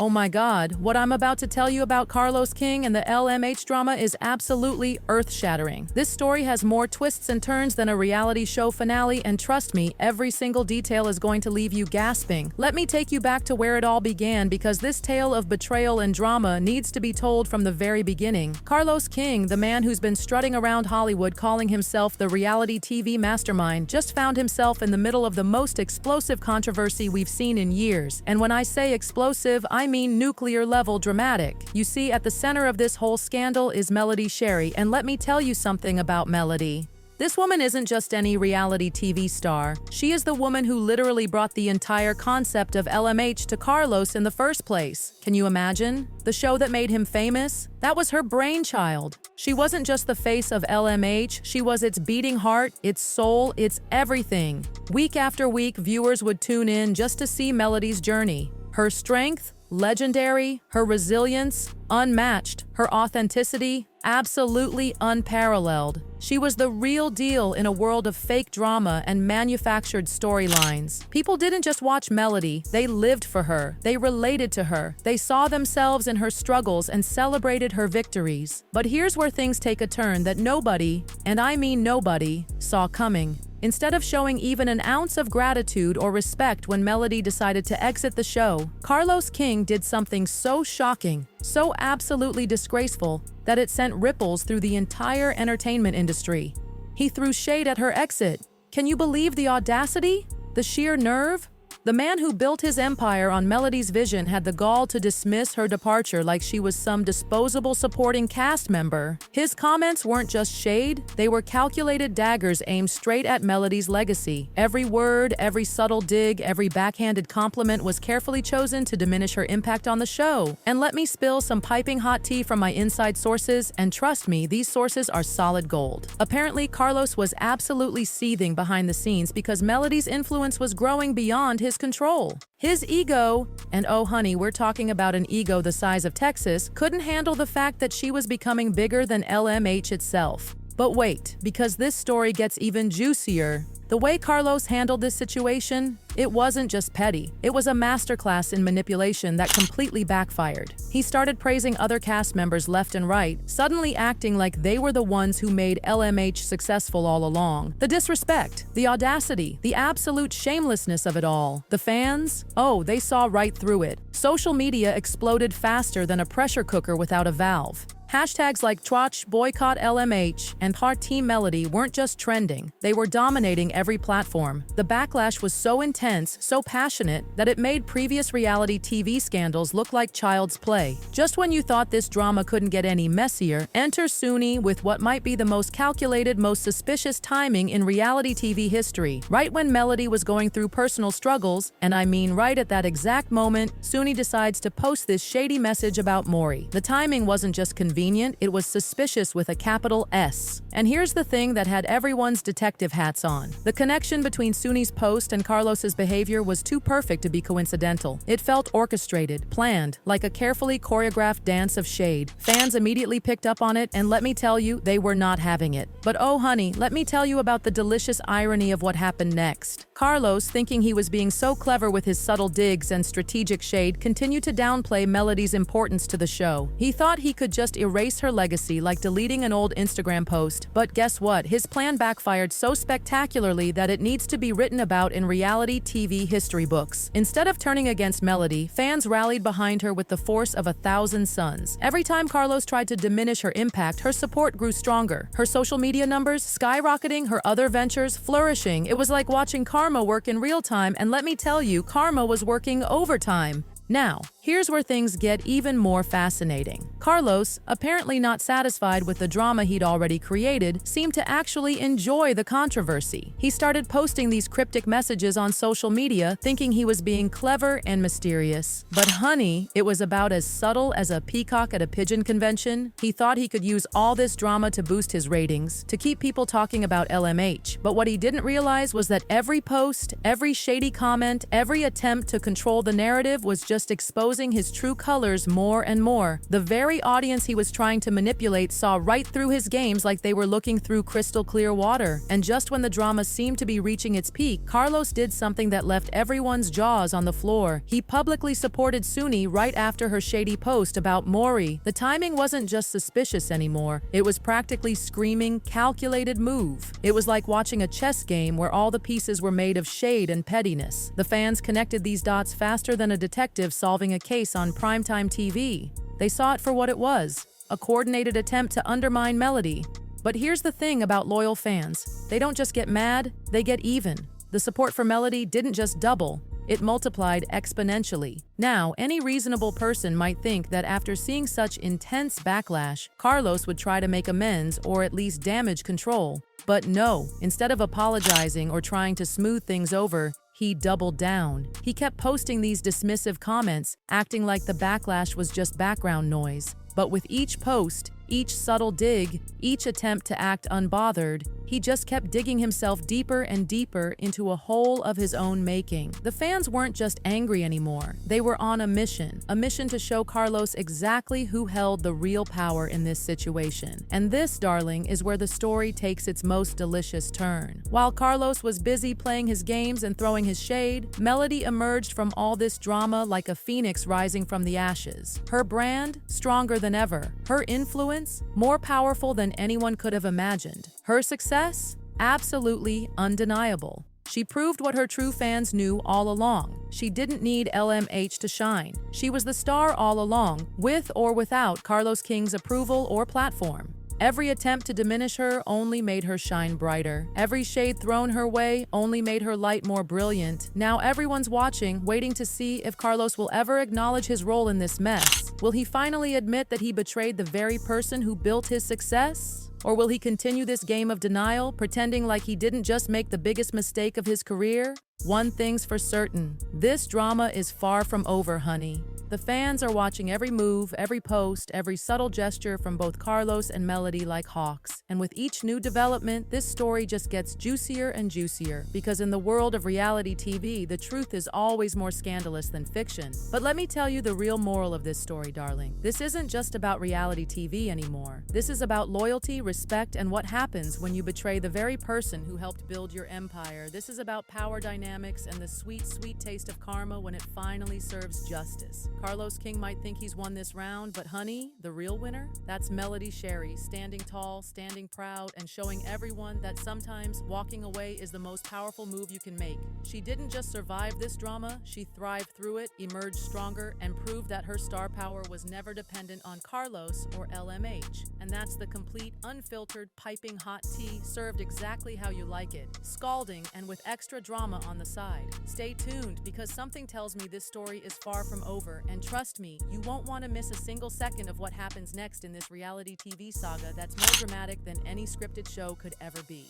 Oh my God, what I'm about to tell you about Carlos King and the LMH drama is absolutely earth-shattering. This story has more twists and turns than a reality show finale, and trust me, every single detail is going to leave you gasping. Let me take you back to where it all began, because this tale of betrayal and drama needs to be told from the very beginning. Carlos King, the man who's been strutting around Hollywood calling himself the reality TV mastermind, just found himself in the middle of the most explosive controversy we've seen in years. And when I say explosive, I mean nuclear-level dramatic. You see, at the center of this whole scandal is Melody Shari, and let me tell you something about Melody. This woman isn't just any reality TV star. She is the woman who literally brought the entire concept of LMH to Carlos in the first place. Can you imagine? The show that made him famous? That was her brainchild. She wasn't just the face of LMH, she was its beating heart, its soul, its everything. Week after week, viewers would tune in just to see Melody's journey. Her strength, legendary, her resilience, unmatched, her authenticity, absolutely unparalleled. She was the real deal in a world of fake drama and manufactured storylines. People didn't just watch Melody, they lived for her, they related to her, they saw themselves in her struggles and celebrated her victories. But here's where things take a turn that nobody, and I mean nobody, saw coming. Instead of showing even an ounce of gratitude or respect when Melody decided to exit the show, Carlos King did something so shocking, so absolutely disgraceful, that it sent ripples through the entire entertainment industry. He threw shade at her exit. Can you believe the audacity? The sheer nerve? The man who built his empire on Melody's vision had the gall to dismiss her departure like she was some disposable supporting cast member. His comments weren't just shade, they were calculated daggers aimed straight at Melody's legacy. Every word, every subtle dig, every backhanded compliment was carefully chosen to diminish her impact on the show. And let me spill some piping hot tea from my inside sources, and trust me, these sources are solid gold. Apparently, Carlos was absolutely seething behind the scenes because Melody's influence was growing beyond his control. His ego, and oh honey, we're talking about an ego the size of Texas, couldn't handle the fact that she was becoming bigger than LMH itself. But wait, because this story gets even juicier. The way Carlos handled this situation, it wasn't just petty. It was a masterclass in manipulation that completely backfired. He started praising other cast members left and right, suddenly acting like they were the ones who made LMH successful all along. The disrespect, the audacity, the absolute shamelessness of it all. The fans? Oh, they saw right through it. Social media exploded faster than a pressure cooker without a valve. Hashtags like Twatch, Boycott LMH, and Heart Team Melody weren't just trending, they were dominating every platform. The backlash was so intense, so passionate, that it made previous reality TV scandals look like child's play. Just when you thought this drama couldn't get any messier, enter Suni with what might be the most calculated, most suspicious timing in reality TV history. Right when Melody was going through personal struggles, and I mean right at that exact moment, Suni decides to post this shady message about Maury. The timing wasn't just convenient, it was suspicious with a capital S. And here's the thing that had everyone's detective hats on. The connection between Suni's post and Carlos's behavior was too perfect to be coincidental. It felt orchestrated, planned, like a carefully choreographed dance of shade. Fans immediately picked up on it, and let me tell you, they were not having it. But oh honey, let me tell you about the delicious irony of what happened next. Carlos, thinking he was being so clever with his subtle digs and strategic shade, continued to downplay Melody's importance to the show. He thought he could just erase her legacy like deleting an old Instagram post, but guess what? His plan backfired so spectacularly that it needs to be written about in reality TV history books. Instead of turning against Melody, fans rallied behind her with the force of 1,000 suns. Every time Carlos tried to diminish her impact, her support grew stronger. Her social media numbers skyrocketing, her other ventures flourishing. It was like watching karma work in real time, and let me tell you, karma was working overtime. Now, here's where things get even more fascinating. Carlos, apparently not satisfied with the drama he'd already created, seemed to actually enjoy the controversy. He started posting these cryptic messages on social media, thinking he was being clever and mysterious. But honey, it was about as subtle as a peacock at a pigeon convention. He thought he could use all this drama to boost his ratings, to keep people talking about LMH. But what he didn't realize was that every post, every shady comment, every attempt to control the narrative was just exposing exposing his true colors more and more. The very audience he was trying to manipulate saw right through his games like they were looking through crystal clear water. And just when the drama seemed to be reaching its peak, Carlos did something that left everyone's jaws on the floor. He publicly supported Suni right after her shady post about Maury. The timing wasn't just suspicious anymore, it was practically screaming, calculated move. It was like watching a chess game where all the pieces were made of shade and pettiness. The fans connected these dots faster than a detective solving a case on primetime TV. They saw it for what it was, a coordinated attempt to undermine Melody. But here's the thing about loyal fans. They don't just get mad, they get even. The support for Melody didn't just double, it multiplied exponentially. Now, any reasonable person might think that after seeing such intense backlash, Carlos would try to make amends or at least damage control. But no, instead of apologizing or trying to smooth things over, he doubled down. He kept posting these dismissive comments, acting like the backlash was just background noise. But with each post, each subtle dig, each attempt to act unbothered, he just kept digging himself deeper and deeper into a hole of his own making. The fans weren't just angry anymore. They were on a mission to show Carlos exactly who held the real power in this situation. And this, darling, is where the story takes its most delicious turn. While Carlos was busy playing his games and throwing his shade, Melody emerged from all this drama like a phoenix rising from the ashes. Her brand, stronger than ever. Her influence, more powerful than anyone could have imagined. Her success, absolutely undeniable. She proved what her true fans knew all along. She didn't need LMH to shine. She was the star all along, with or without Carlos King's approval or platform. Every attempt to diminish her only made her shine brighter. Every shade thrown her way only made her light more brilliant. Now everyone's watching, waiting to see if Carlos will ever acknowledge his role in this mess. Will he finally admit that he betrayed the very person who built his success? Or will he continue this game of denial, pretending like he didn't just make the biggest mistake of his career? One thing's for certain, this drama is far from over, honey. The fans are watching every move, every post, every subtle gesture from both Carlos and Melody like hawks. And with each new development, this story just gets juicier and juicier. Because in the world of reality TV, the truth is always more scandalous than fiction. But let me tell you the real moral of this story, darling. This isn't just about reality TV anymore. This is about loyalty, respect, and what happens when you betray the very person who helped build your empire. This is about power dynamics and the sweet, sweet taste of karma when it finally serves justice. Carlos King might think he's won this round, but honey, the real winner? That's Melody Shari, standing tall, standing proud, and showing everyone that sometimes walking away is the most powerful move you can make. She didn't just survive this drama, she thrived through it, emerged stronger, and proved that her star power was never dependent on Carlos or LMH. And that's the complete, unfiltered, piping hot tea, served exactly how you like it, scalding and with extra drama on the side. Stay tuned, because something tells me this story is far from over. And trust me, you won't want to miss a single second of what happens next in this reality TV saga that's more dramatic than any scripted show could ever be.